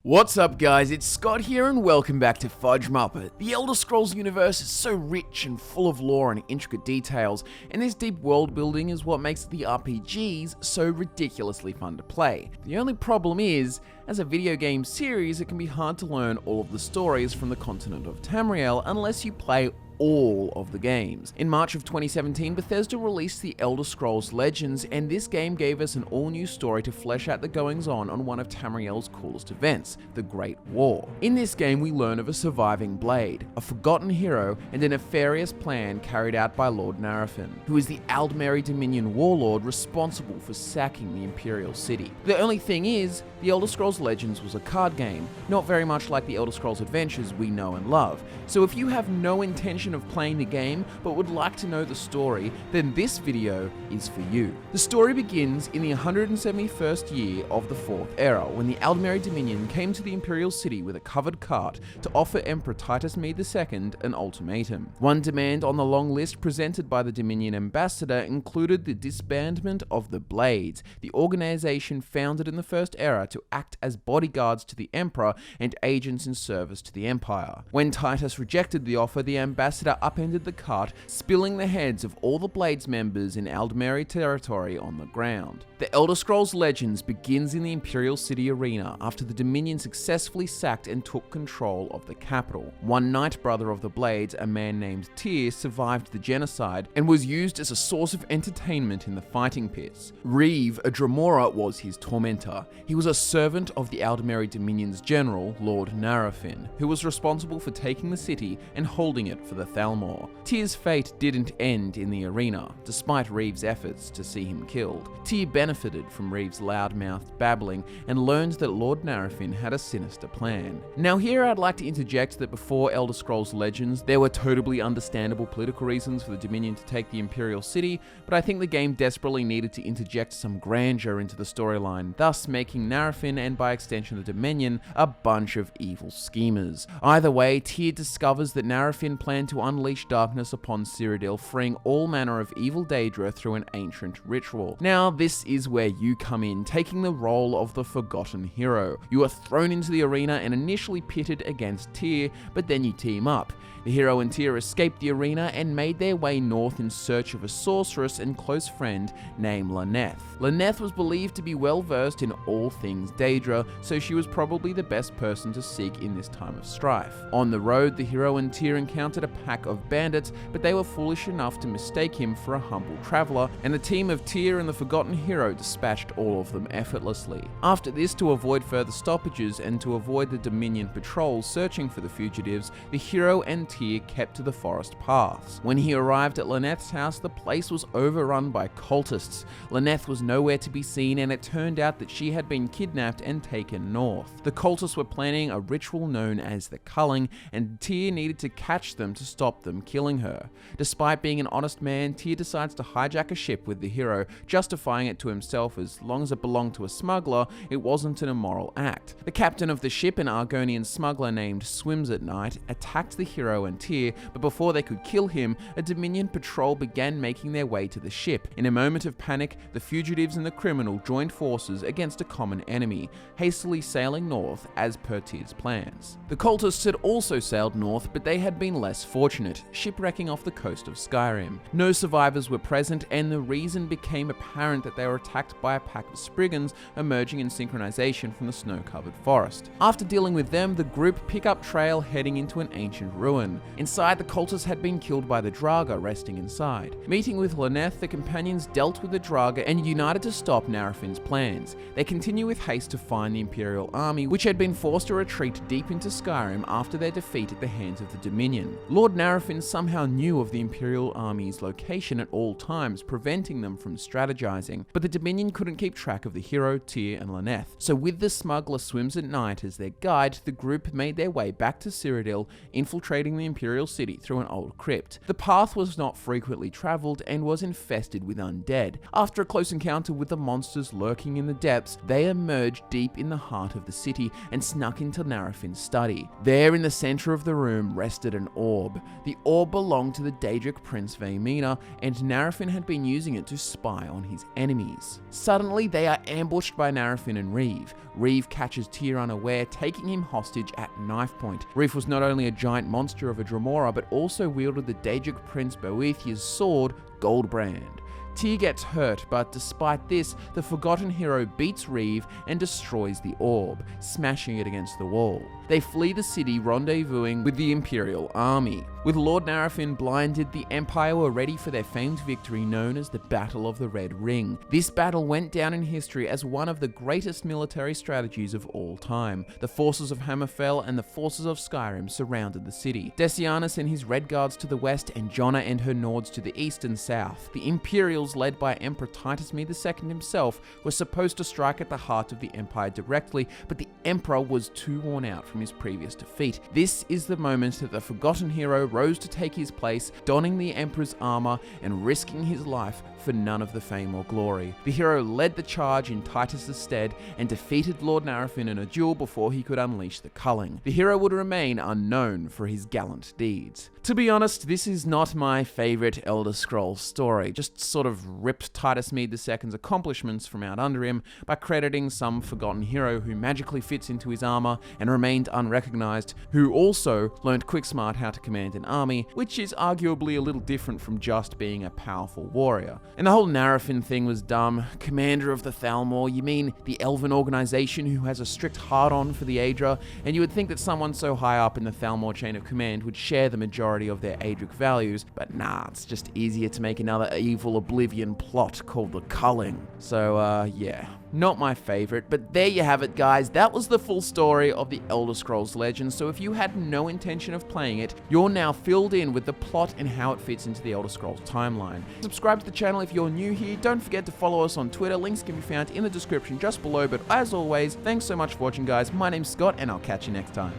What's up guys, it's Scott here and welcome back to FudgeMuppet. The Elder Scrolls universe is so rich and full of lore and intricate details, and this deep world building is what makes the RPGs so ridiculously fun to play. The only problem is, as a video game series, it can be hard to learn all of the stories from the continent of Tamriel unless you play all of the games. In March of 2017, Bethesda released The Elder Scrolls Legends, and this game gave us an all-new story to flesh out the goings-on on one of Tamriel's coolest events, the Great War. In this game, we learn of a surviving blade, a forgotten hero, and a nefarious plan carried out by Lord Narafin, who is the Aldmeri Dominion warlord responsible for sacking the Imperial City. The only thing is, The Elder Scrolls Legends was a card game, not very much like the Elder Scrolls Adventures we know and love. So if you have no intention of playing the game but would like to know the story, then this video is for you. The story begins in the 171st year of the Fourth Era, when the Aldmeri Dominion came to the Imperial City with a covered cart to offer Emperor Titus Mede II an ultimatum. One demand on the long list presented by the Dominion ambassador included the disbandment of the Blades, the organization founded in the First Era to act as bodyguards to the Emperor and agents in service to the Empire. When Titus rejected the offer, the ambassador upended the cart, spilling the heads of all the Blades members in Aldmeri territory on the ground. The Elder Scrolls Legends begins in the Imperial City arena after the Dominion successfully sacked and took control of the capital. One Knight Brother of the Blades, a man named Tyr, survived the genocide and was used as a source of entertainment in the fighting pits. Reeve, a Dremora, was his tormentor. He was a servant of the Aldmeri Dominion's general, Lord Narafin, who was responsible for taking the city and holding it for the Thalmor. Tyr's fate didn't end in the arena, despite Reeve's efforts to see him killed. Tyr benefited from Reeve's loud-mouthed babbling and learned that Lord Narafin had a sinister plan. Now here I'd like to interject that before Elder Scrolls Legends, there were totally understandable political reasons for the Dominion to take the Imperial City, but I think the game desperately needed to interject some grandeur into the storyline, thus making Narafin, and by extension the Dominion, a bunch of evil schemers. Either way, Tyr discovers that Narafin planned to unleash darkness upon Cyrodiil, freeing all manner of evil Daedra through an ancient ritual. Now, this is where you come in, taking the role of the forgotten hero. You are thrown into the arena and initially pitted against Tyr, but then you team up. The hero and Tyr escaped the arena and made their way north in search of a sorceress and close friend named Lyneth. Lyneth was believed to be well versed in all things Daedra, so she was probably the best person to seek in this time of strife. On the road, the hero and Tyr encountered a pack of bandits, but they were foolish enough to mistake him for a humble traveler, and the team of Tyr and the forgotten hero dispatched all of them effortlessly. After this, to avoid further stoppages and to avoid the Dominion patrols searching for the fugitives, the hero and Tyr kept to the forest paths. When he arrived at Lyneth's house, the place was overrun by cultists. Lyneth was nowhere to be seen, and it turned out that she had been kidnapped and taken north. The cultists were planning a ritual known as the Culling, and Tyr needed to catch them to stop them killing her. Despite being an honest man, Tyr decides to hijack a ship with the hero, justifying it to himself as long as it belonged to a smuggler, it wasn't an immoral act. The captain of the ship, an Argonian smuggler named Swims at Night, attacked the hero and Tyr, but before they could kill him, a Dominion patrol began making their way to the ship. In a moment of panic, the fugitives and the criminal joined forces against a common enemy, hastily sailing north as per Tyr's plans. The cultists had also sailed north, but they had been less fortunate, shipwrecking off the coast of Skyrim. No survivors were present, and the reason became apparent that they were attacked by a pack of Spriggans emerging in synchronization from the snow-covered forest. After dealing with them, the group pick up trail heading into an ancient ruin. Inside, the cultists had been killed by the Draga resting inside. Meeting with Lyneth, the companions dealt with the Draga and united to stop Narafin's plans. They continue with haste to find the Imperial Army, which had been forced to retreat deep into Skyrim after their defeat at the hands of the Dominion. Lord Narafin somehow knew of the Imperial Army's location at all times, preventing them from strategizing, but the Dominion couldn't keep track of the hero, Tyr, and Lyneth. So with the smuggler Swims at Night as their guide, the group made their way back to Cyrodiil, infiltrating the Imperial City through an old crypt. The path was not frequently travelled and was infested with undead. After a close encounter with the monsters lurking in the depths, they emerged deep in the heart of the city and snuck into Narafin's study. There in the centre of the room rested an orb. The orb belonged to the Daedric Prince Vaymina, and Narafin had been using it to spy on his enemies. Suddenly, they are ambushed by Narafin and Reeve. Reeve catches Tyr unaware, taking him hostage at knife point. Reeve was not only a giant monster of a Dremora, but also wielded the Daedric Prince Boethiah's sword, Goldbrand. Tyr gets hurt, but despite this, the Forgotten Hero beats Reeve and destroys the orb, smashing it against the wall. They flee the city, rendezvousing with the Imperial Army. With Lord Narafin blinded, the Empire were ready for their famed victory known as the Battle of the Red Ring. This battle went down in history as one of the greatest military strategies of all time. The forces of Hammerfell and the forces of Skyrim surrounded the city. Decianus and his Red Guards to the west, and Jonna and her Nords to the east and south. The Imperials, led by Emperor Titus Me II himself, were supposed to strike at the heart of the Empire directly, but the Emperor was too worn out from his previous defeat. This is the moment that the Forgotten Hero rose to take his place, donning the Emperor's armor and risking his life for none of the fame or glory. The hero led the charge in Titus' stead and defeated Lord Narafin in a duel before he could unleash the Culling. The hero would remain unknown for his gallant deeds. To be honest, this is not my favourite Elder Scrolls story. Just sort of ripped Titus Me II's accomplishments from out under him by crediting some forgotten hero who magically fits into his armor and remained unrecognized, who also learned quick smart how to command an army, which is arguably a little different from just being a powerful warrior. And the whole Narafin thing was dumb. Commander of the Thalmor, you mean the elven organization who has a strict hard-on for the Aedra, and you would think that someone so high up in the Thalmor chain of command would share the majority of their Aedric values, but nah, it's just easier to make another evil Oblivion plot called the Culling. So, yeah. Not my favorite, but there you have it, guys. That was the full story of the Elder Scrolls Legends, so if you had no intention of playing it, you're now filled in with the plot and how it fits into the Elder Scrolls timeline. Subscribe to the channel if you're new here. Don't forget to follow us on Twitter. Links can be found in the description just below, but as always, thanks so much for watching, guys. My name's Scott, and I'll catch you next time.